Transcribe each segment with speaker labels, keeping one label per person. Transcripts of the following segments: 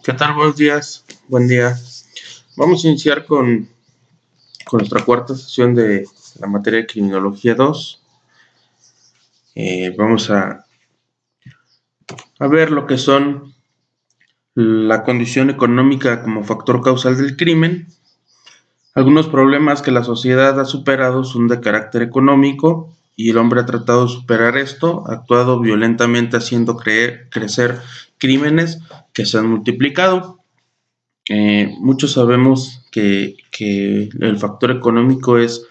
Speaker 1: ¿Qué tal? Buenos días, buen día. Vamos a iniciar con nuestra cuarta sesión de la materia de Criminología 2. Vamos a ver lo que son la condición económica como factor causal del crimen. Algunos problemas que la sociedad ha superado son de carácter económico y el hombre ha tratado de superar esto, ha actuado violentamente haciendo crecer crímenes que se han multiplicado. Muchos sabemos que el factor económico es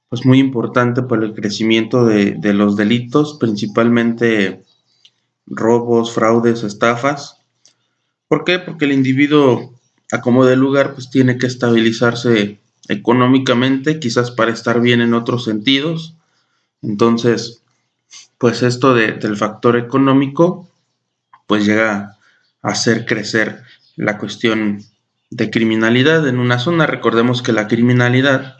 Speaker 1: pues, muy importante para el crecimiento de los delitos, principalmente robos, fraudes, estafas. ¿Por qué? Porque el individuo, a como de lugar, pues tiene que estabilizarse económicamente, quizás para estar bien en otros sentidos. Entonces, pues esto del factor económico, pues llega a hacer crecer la cuestión de criminalidad en una zona. Recordemos que la criminalidad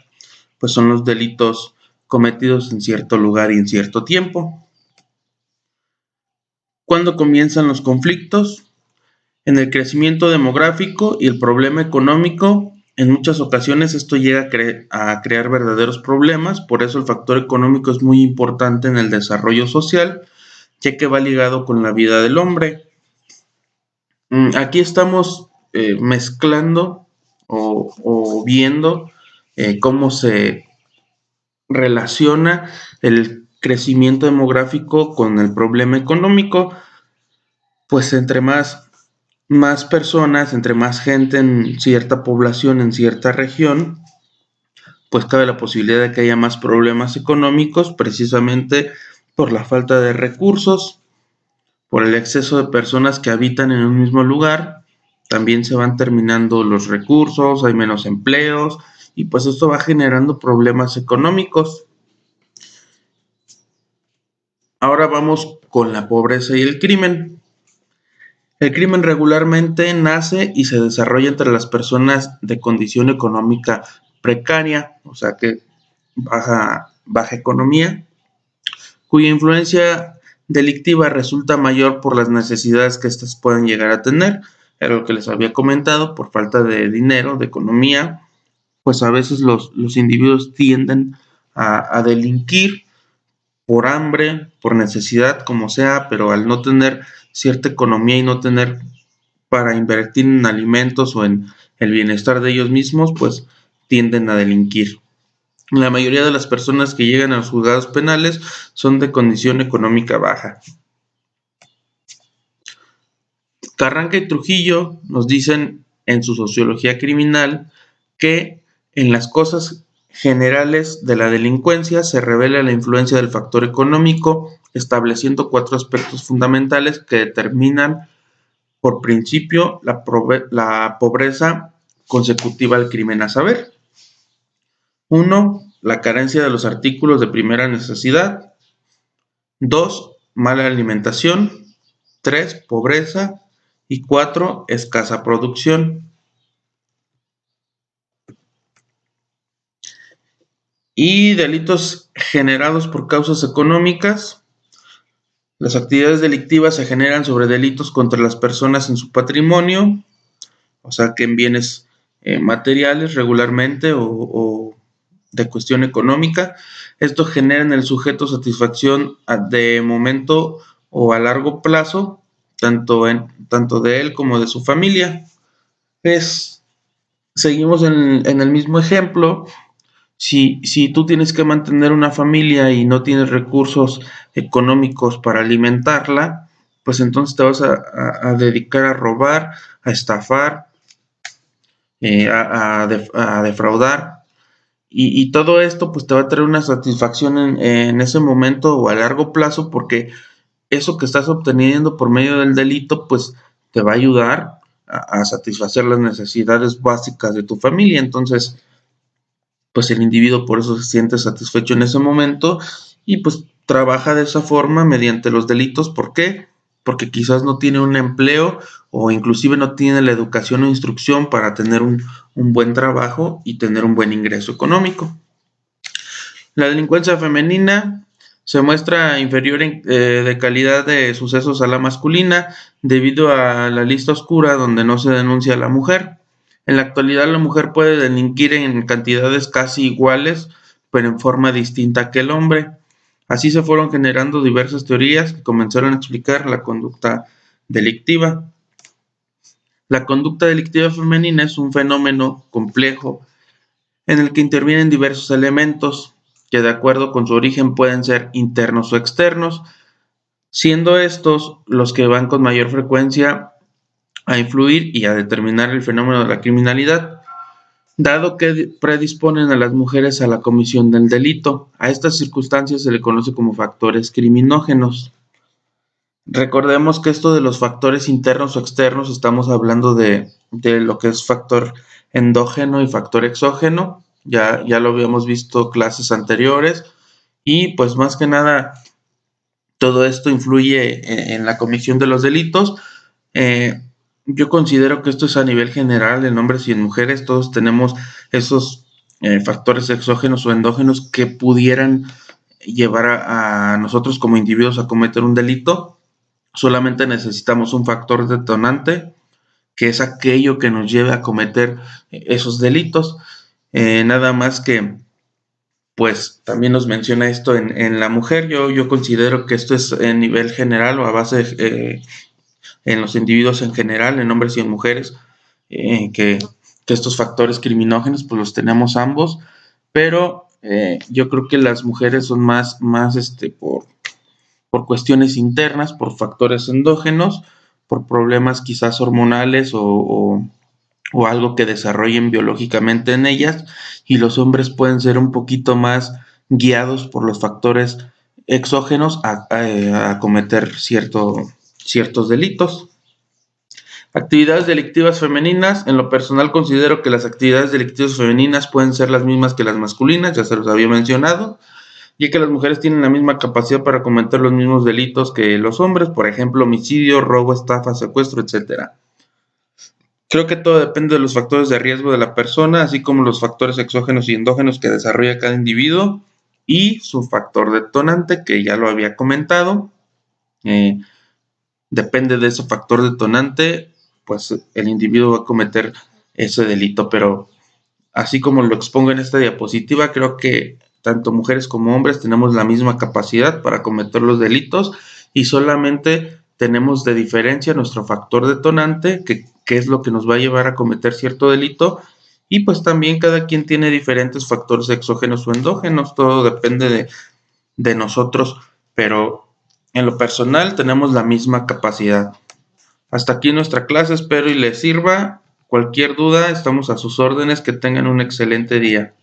Speaker 1: pues son los delitos cometidos en cierto lugar y en cierto tiempo. ¿Cuándo comienzan los conflictos? En el crecimiento demográfico y el problema económico. En muchas ocasiones esto llega a crear verdaderos problemas, por eso el factor económico es muy importante en el desarrollo social, ya que va ligado con la vida del hombre. Aquí estamos mezclando o viendo cómo se relaciona el crecimiento demográfico con el problema económico. Pues entre más personas, entre más gente en cierta población, en cierta región, pues cabe la posibilidad de que haya más problemas económicos, precisamente por la falta de recursos, por el exceso de personas que habitan en un mismo lugar. También se van terminando los recursos, hay menos empleos y pues esto va generando problemas económicos. Ahora vamos con la pobreza y el crimen. El crimen regularmente nace y se desarrolla entre las personas de condición económica precaria, o sea que baja economía, cuya influencia delictiva resulta mayor por las necesidades que éstas pueden llegar a tener. Era lo que les había comentado, por falta de dinero, de economía, pues a veces los individuos tienden a delinquir por hambre, por necesidad, como sea, pero al no tener cierta economía y no tener para invertir en alimentos o en el bienestar de ellos mismos, pues tienden a delinquir. La mayoría de las personas que llegan a los juzgados penales son de condición económica baja. Carranca y Trujillo nos dicen en su sociología criminal que en las cosas generales de la delincuencia se revela la influencia del factor económico, estableciendo 4 aspectos fundamentales que determinan por principio la pobreza consecutiva al crimen, a saber: 1. La carencia de los artículos de primera necesidad. 2. Mala alimentación. 3. Pobreza. Y 4. Escasa producción. Y delitos generados por causas económicas. Las actividades delictivas se generan sobre delitos contra las personas en su patrimonio, o sea que en bienes materiales regularmente o de cuestión económica. Esto genera en el sujeto satisfacción de momento o a largo plazo, tanto de él como de su familia. Seguimos en el mismo ejemplo. Si tú tienes que mantener una familia y no tienes recursos económicos para alimentarla, pues entonces te vas a dedicar a robar, a estafar, a defraudar. Y todo esto pues te va a traer una satisfacción en ese momento o a largo plazo, porque eso que estás obteniendo por medio del delito pues te va a ayudar a satisfacer las necesidades básicas de tu familia. Entonces pues el individuo por eso se siente satisfecho en ese momento y pues trabaja de esa forma mediante los delitos. ¿Por qué? Porque quizás no tiene un empleo o inclusive no tiene la educación o instrucción para tener un buen trabajo y tener un buen ingreso económico. La delincuencia femenina Se muestra inferior de calidad de sucesos a la masculina debido a la lista oscura donde no se denuncia a la mujer. En la actualidad la mujer puede delinquir en cantidades casi iguales, pero en forma distinta que el hombre. Así se fueron generando diversas teorías que comenzaron a explicar la conducta delictiva. La conducta delictiva femenina es un fenómeno complejo en el que intervienen diversos elementos que de acuerdo con su origen pueden ser internos o externos, siendo estos los que van con mayor frecuencia a influir y a determinar el fenómeno de la criminalidad, dado que predisponen a las mujeres a la comisión del delito. A estas circunstancias se le conoce como factores criminógenos. Recordemos que esto de los factores internos o externos, estamos hablando de lo que es factor endógeno y factor exógeno. Ya lo habíamos visto clases anteriores y pues más que nada todo esto influye en la comisión de los delitos. Yo considero que esto es a nivel general en hombres y en mujeres. Todos tenemos esos factores exógenos o endógenos que pudieran llevar a nosotros como individuos a cometer un delito. Solamente necesitamos un factor detonante, que es aquello que nos lleve a cometer esos delitos. Nada más que, pues también nos menciona esto en la mujer. Yo considero que esto es en nivel general o a base en los individuos en general, en hombres y en mujeres, que estos factores criminógenos pues los tenemos ambos, pero yo creo que las mujeres son más por cuestiones internas, por factores endógenos, por problemas quizás hormonales o algo que desarrollen biológicamente en ellas, y los hombres pueden ser un poquito más guiados por los factores exógenos a cometer ciertos delitos. Actividades delictivas femeninas. En lo personal considero que las actividades delictivas femeninas pueden ser las mismas que las masculinas, ya se los había mencionado, ya que las mujeres tienen la misma capacidad para cometer los mismos delitos que los hombres, por ejemplo, homicidio, robo, estafa, secuestro, etcétera. Creo que todo depende de los factores de riesgo de la persona, así como los factores exógenos y endógenos que desarrolla cada individuo y su factor detonante, que ya lo había comentado. Depende de ese factor detonante, pues el individuo va a cometer ese delito, pero así como lo expongo en esta diapositiva, creo que tanto mujeres como hombres tenemos la misma capacidad para cometer los delitos y solamente tenemos de diferencia nuestro factor detonante, que es lo que nos va a llevar a cometer cierto delito, y pues también cada quien tiene diferentes factores exógenos o endógenos, todo depende de nosotros, pero en lo personal tenemos la misma capacidad. Hasta aquí nuestra clase, espero y les sirva. Cualquier duda, estamos a sus órdenes, que tengan un excelente día.